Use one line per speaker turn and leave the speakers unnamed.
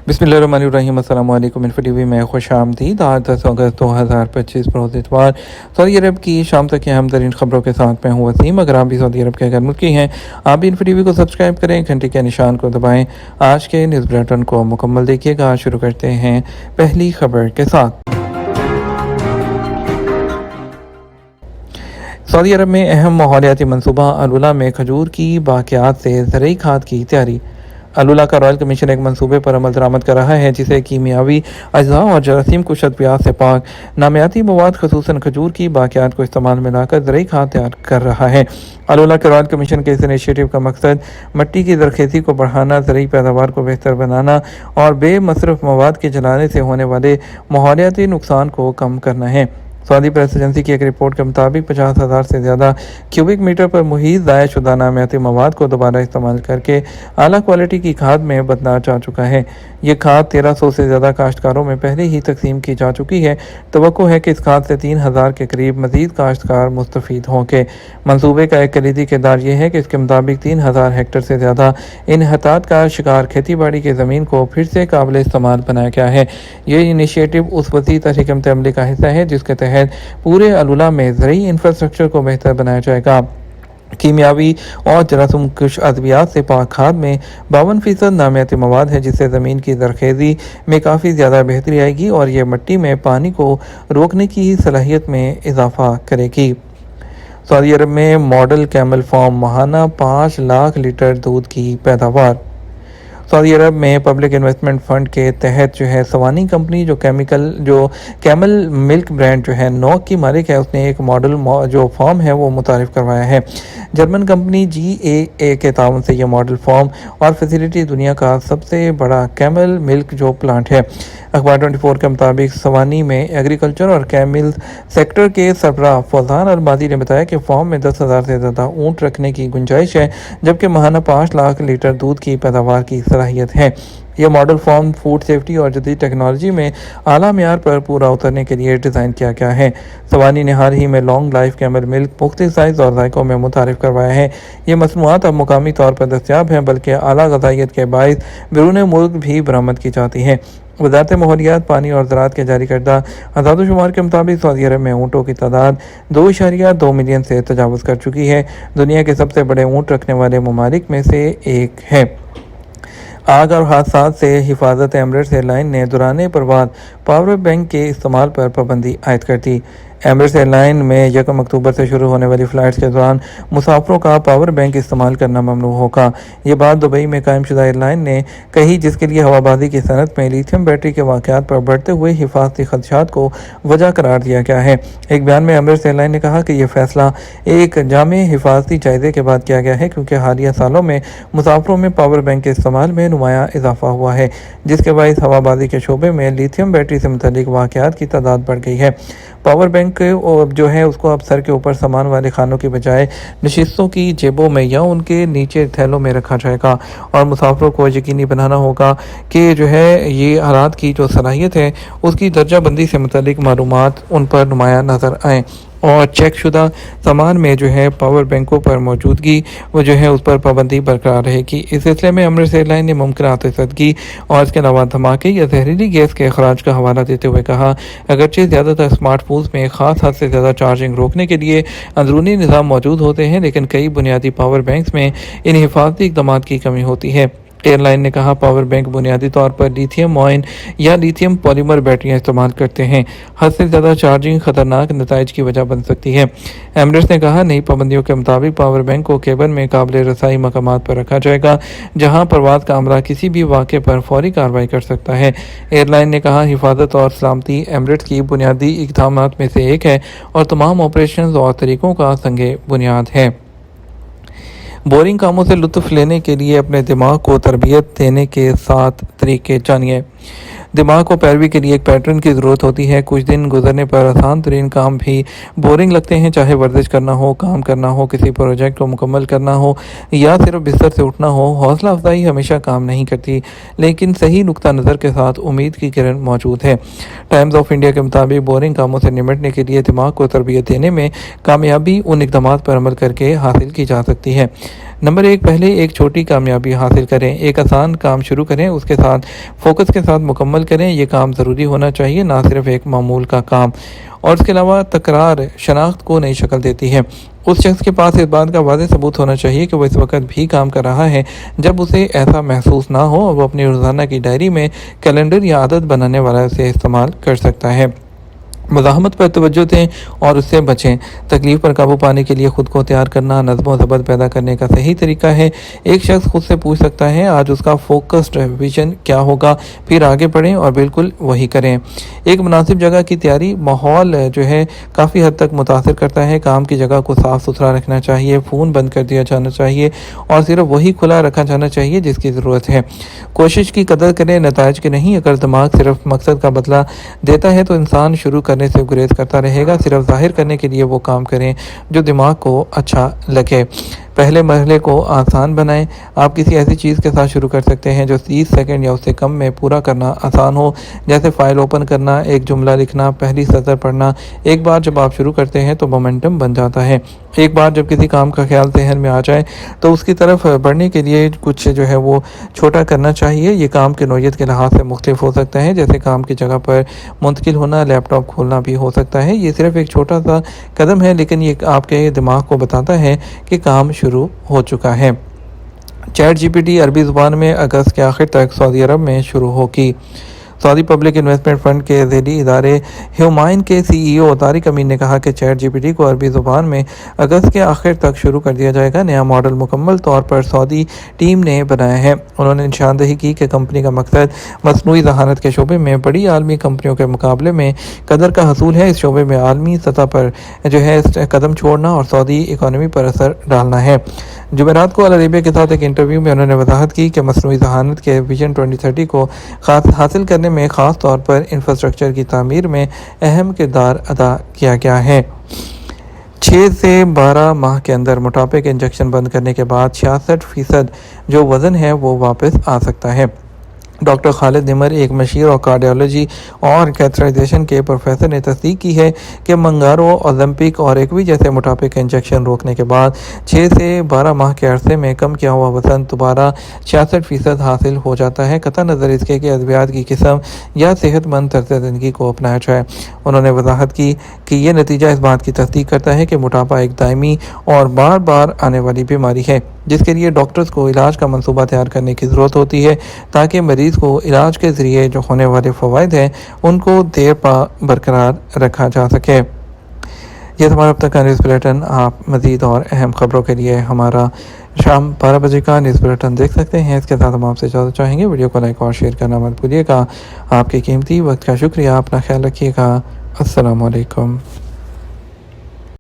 बिस्मिल्लाहिर्रहमानिर्रहीम। अस्सलाम वालेकुम। इन्फो टीवी में खुश आमदीद। आज 10 अगस्त 2025 रोज़ इतवार सऊदी अरब की शाम तक की अहम तरीन खबरों के साथ मैं हूँ वसीम। अगर आप भी सऊदी अरब के घर मुल्की हैं, आप भी इन्फो टीवी को सब्सक्राइब करें, घंटे के निशान को दबाएं। आज के न्यूज़ बुलेटिन को मुकम्मल देखिएगा। शुरू करते हैं पहली खबर के साथ। सऊदी अरब में अहम माहौलियाती मनसूबा अलुला में खजूर की बाक़ियात से ज़रई खाद की तैयारी। अलुला का रॉयल कमीशन एक मंसूबे पर अमल दरामद कर रहा है जिसे कीमियावी अज्जा और जरासीम कुशत प्याज से पाक नामियाती मवाद खसूसन खजूर की बाक़ियात को इस्तेमाल में लाकर ज़रई खाद तैयार कर रहा है। अलुला के रॉयल कमीशन के इस इनिशिएटिव का मकसद मिट्टी की जरखेज़ी को बढ़ाना, ज़रई पैदावार को बेहतर बनाना और बेमसरफ मवाद के जलाने से होने वाले माहौलियाती नुकसान को कम करना है। सऊदी प्रेस एजेंसी की एक रिपोर्ट के मुताबिक 50,000 से ज़्यादा क्यूबिक मीटर पर मुहीत ज़ाया शुदा नामियाती मवाद को दोबारा इस्तेमाल करके आला क्वालिटी की खाद में बदला जा चुका है। ये खाद 1300 से ज़्यादा काश्तकारों में पहले ही तकसीम की जा चुकी है। तवक्को है कि इस खाद से 3,000 के करीब मज़ीद काश्तकार मुस्तफ़ीद होंगे। मनसूबे का एक कलीदी किरदार यह है कि इसके मुताबिक 3,000 हेक्टेयर से ज़्यादा इनहतात का शिकार खेती बाड़ी की ज़मीन को फिर से काबिल इस्तेमाल बनाया गया है। ये इनिशिएटिव उस वसी तहरीक अमली का हिस्सा है जिसके तहत पूरे अलुला में ज़रई इंफ्रास्ट्रक्चर को बेहतर बनाया जाएगा। कीमियावी और जरासीम कुश अद्वियात से पाक खाद में 52% नामियाती मवाद है जिससे ज़मीन की जरखेज़ी में काफ़ी ज़्यादा बेहतरी आएगी और यह मिट्टी में पानी को रोकने की सलाहियत में इजाफा करेगी। सऊदी अरब में मॉडल कैमल फार्म माहाना 5 लाख लीटर दूध की पैदावार। सऊदी अरब में पब्लिक इन्वेस्टमेंट फ़ंड के तहत सवानी कंपनी जो कैमल मिल्क ब्रांड नॉक की मालिक है, उसने एक मॉडल फार्म है वो मुतारिफ करवाया है। जर्मन कंपनी GAA के ताउन से यह मॉडल फार्म और फैसिलिटी दुनिया का सबसे बड़ा कैमल मिल्क प्लांट है। अखबार 24 के मुताबिक सवानी में एग्रीकल्चर और कैमल सेक्टर के सरबराह फौजान अलमादी ने बताया कि फार्म में 10,000 से ज़्यादा ऊँट रखने की गुंजाइश है, जबकि माहाना 5 लाख लीटर दूध की पैदावार की सलाहियत है। यह मॉडल फार्म फूड सेफ्टी और जदीद टेक्नोलॉजी में आला मियार पर पूरा उतरने के लिए डिज़ाइन किया गया है। सवानी ने हाल ही में लॉन्ग लाइफ कैमल मिल्क मुख्तलिफ साइज़ और जायकों में मुतारिफ करवाया है। ये मसनूआत अब मुकामी तौर पर दस्तियाब हैं, बल्कि आला ग़ज़ाइयत के बाइस बैरून मुल्क भी बरामद की जाती हैं। वज़ारत माहौलियात, पानी और ज़राअत के जारी करदा आज़ाद शुमार के मुताबिक सऊदी अरब में ऊँटों की तादाद 2.2 मिलियन से तजावुज़ कर चुकी है। दुनिया के सबसे बड़े ऊँट रखने वाले ममालिक में से एक है। आग और हादसात से हिफाजत एमरेट्स एयरलाइन ने दौरान परवाज़ पावर बैंक के इस्तेमाल पर पाबंदी आयद कर दी। एमरेट्स एयरलाइन में 1 अक्टूबर से शुरू होने वाली फ़्लाइट्स के दौरान मुसाफिरों का पावर बैंक इस्तेमाल करना ममनू होगा। ये बात दुबई में कायम शुदा एयरलाइन ने कही, जिसके लिए हवाबाजी की सनत में लिथियम बैटरी के वाक़यात पर बढ़ते हुए हिफाजती खदशात को वजह करार दिया गया है। एक बयान में एमरेट्स एयरलाइन ने कहा कि यह फ़ैसला एक जामे हिफाजती जायज़े के बाद किया गया है, क्योंकि हालिया सालों में मुसाफिरों में पावर बैंक के इस्तेमाल में नुमाया इजाफा हुआ है, जिसके बायस हवाबाजी के शोबे में लिथियम बैटरी से मुतल्लिक वाक़यात की तादाद बढ़ गई है। पावर बैंक उसको अब सर के ऊपर सामान वाले खानों की बजाय नशिस्तों की जेबों में या उनके नीचे थैलों में रखा जाएगा और मुसाफिरों को यकीनी बनाना होगा कि ये हालात की जो सलाहियत है उसकी दर्जा बंदी से मुतल्लिक मालूमात उन पर नुमाया नज़र आएँ और चेक शुदा सामान में पावर बैंकों पर मौजूदगी वो उस पर पाबंदी बरकरार रहेगी। इस सिलसिले में अमृत एयरलाइन ने मुमकिन आतिशबाजी और इसके अलावा धमाके या जहरीली गैस के अखराज का हवाला देते हुए कहा, अगरचे ज़्यादातर स्मार्टफोन्स में ख़ास हद से ज़्यादा चार्जिंग रोकने के लिए अंदरूनी निज़ाम मौजूद होते हैं, लेकिन कई बुनियादी पावर बैंक्स में इन हिफाजती इक़दामात की कमी होती है। एयरलाइन ने कहा, पावर बैंक बुनियादी तौर पर लिथियम आयन या लिथियम पॉलीमर बैटरियां इस्तेमाल करते हैं। हद से ज़्यादा चार्जिंग खतरनाक नताइज की वजह बन सकती है। एमरेट्स ने कहा, नई पाबंदियों के मुताबिक पावर बैंक को केबल में काबिल रसाई मकामात पर रखा जाएगा, जहां परवाज़ का अमला किसी भी वाक़े पर फौरी कार्रवाई कर सकता है। एयरलाइन ने कहा, हिफाजत और सलामती एमरेट्स की बुनियादी इक़दामात में से एक है और तमाम ऑपरेशन और तरीक़ों का संगे बुनियाद है। बोरिंग कामों से लुत्फ़ लेने के लिए अपने दिमाग को तरबियत देने के 7 तरीके जानिए। दिमाग को पैरवी के लिए एक पैटर्न की ज़रूरत होती है। कुछ दिन गुजरने पर आसान तरीन काम भी बोरिंग लगते हैं, चाहे वर्जिश करना हो, काम करना हो, किसी प्रोजेक्ट को मुकम्मल करना हो या सिर्फ बिस्तर से उठना हो। हौसला अफजाई हमेशा काम नहीं करती, लेकिन सही नुक्ता नज़र के साथ उम्मीद की किरण मौजूद है। टाइम्स ऑफ इंडिया के मुताबिक बोरिंग कामों से निमटने के लिए दिमाग को तरबियत देने में कामयाबी उन इक़दामात पर अमल करके हासिल की जा सकती है। नंबर 1, पहले एक छोटी कामयाबी हासिल करें। एक आसान काम शुरू करें, उसके साथ फोकस के साथ मुकम्मल करें। ये काम ज़रूरी होना चाहिए, ना सिर्फ एक मामूल का काम। और इसके अलावा तकरार शनाख्त को नई शक्ल देती है। उस शख्स के पास इस बात का वाज़ेह सबूत होना चाहिए कि वो इस वक्त भी काम कर रहा है। जब उसे ऐसा महसूस ना हो, वो अपनी रोज़ाना की डायरी में कैलेंडर या आदत बनाने वाला से इस्तेमाल कर सकता है। मज़ाहमत पर तवज्जो दें और उससे बचें। तकलीफ़ पर काबू पाने के लिए ख़ुद को तैयार करना नज़्म व ज़ब्त पैदा करने का सही तरीका है। एक शख्स खुद से पूछ सकता है आज उसका फोकस्ड विजन क्या होगा, फिर आगे बढ़ें और बिल्कुल वही करें। एक मुनासिब जगह की तैयारी माहौल जो है काफ़ी हद तक मुतासर करता है। काम की जगह को साफ़ सुथरा रखना चाहिए, फ़ोन बंद कर दिया जाना चाहिए और सिर्फ वही खुला रखा जाना चाहिए जिसकी ज़रूरत है। कोशिश की कदर करें, नताइज की नहीं। अगर दिमाग सिर्फ मकसद का बदला देता है तो इंसान शुरू करने से गुरेज करता रहेगा। सिर्फ ज़ाहिर करने के लिए वो काम करें जो दिमाग को अच्छा लगे। पहले मरहले को आसान बनाएं। आप किसी ऐसी चीज़ के साथ शुरू कर सकते हैं जो 30 सेकंड या उससे कम में पूरा करना आसान हो, जैसे फ़ाइल ओपन करना, एक जुमला लिखना, पहली सतर पढ़ना। एक बार जब आप शुरू करते हैं तो मोमेंटम बन जाता है। एक बार जब किसी काम का ख्याल जहन में आ जाए तो उसकी तरफ बढ़ने के लिए कुछ जो है वो छोटा करना चाहिए। ये काम की नौइयत के लिहाज से मुख्तलिफ हो सकता है, जैसे काम की जगह पर मुंतकिल होना, लैपटॉप खोलना भी हो सकता है। ये सिर्फ एक छोटा सा कदम है, लेकिन ये आपके दिमाग को बताता है कि काम शुरू हो चुका है। चैट जीपीटी अरबी ज़ुबान में अगस्त के आखिर तक सऊदी अरब में शुरू होगी। सऊदी पब्लिक इन्वेस्टमेंट फ़ंड के ज़ेली इदारे ह्यूमाइन के सीईओ तारिक अमीन ने कहा कि चैट जीपीटी को अरबी ज़ुबान में अगस्त के आखिर तक शुरू कर दिया जाएगा। नया मॉडल मुकम्मल तौर पर सऊदी टीम ने बनाया है। उन्होंने निशानदही की कि कंपनी का मकसद मसनूई ज़हानत के शोबे में बड़ी आलमी कंपनियों के मुकाबले में कदर का हसूल है। इस शोबे में आलमी सतह पर जो है कदम छोड़ना और सऊदी इकानमी पर असर डालना है। जुमेरात को अल अरेबिया के साथ एक इंटरव्यू में उन्होंने वजाहत की कि मसनूई ज़हानत के विजन 2030 को हासिल करने में ख़ास तौर पर इंफ्रास्ट्रक्चर की तामीर में अहम किरदार अदा किया गया है। 6 से 12 माह के अंदर मोटापे के इंजेक्शन बंद करने के बाद 66% जो वज़न है वो वापस आ सकता है। डॉक्टर खालिद निमर, एक मशीर और कार्डियोलॉजी और कैथराइजेशन के प्रोफेसर, ने तस्दीक की है कि मंगारो, ओलंपिक और एक्वी जैसे मोटापे के इंजेक्शन रोकने के बाद 6 से 12 माह के अरसे में कम किया हुआ वज़न दोबारा 66% हासिल हो जाता है, कतई नज़र इसके कि अद्वियात की किस्म या सेहतमंद तर्ज ज़िंदगी को अपनाया जाए। उन्होंने वजाहत की कि यह नतीजा इस बात की तस्दीक करता है कि मोटापा एक दायमी और बार बार आने वाली बीमारी है, जिसके लिए डॉक्टर्स को इलाज का मंसूबा तैयार करने की ज़रूरत होती है, ताकि मरीज़ को इलाज के ज़रिए जो होने वाले फ़वाइद हैं उनको देर पा बरकरार रखा जा सके। यह हमारा अब तक का न्यूज़ बुलेटिन। आप मज़ीद और अहम ख़बरों के लिए हमारा शाम 12 बजे का न्यूज़ बुलेटिन देख सकते हैं। इसके साथ हम आपसे इजाज़त चाहेंगे। वीडियो को लाइक और शेयर करना मत भूलिएगा। आपके कीमती वक्त का शुक्रिया। अपना ख्याल रखिएगा। अस्सलामु अलैकुम।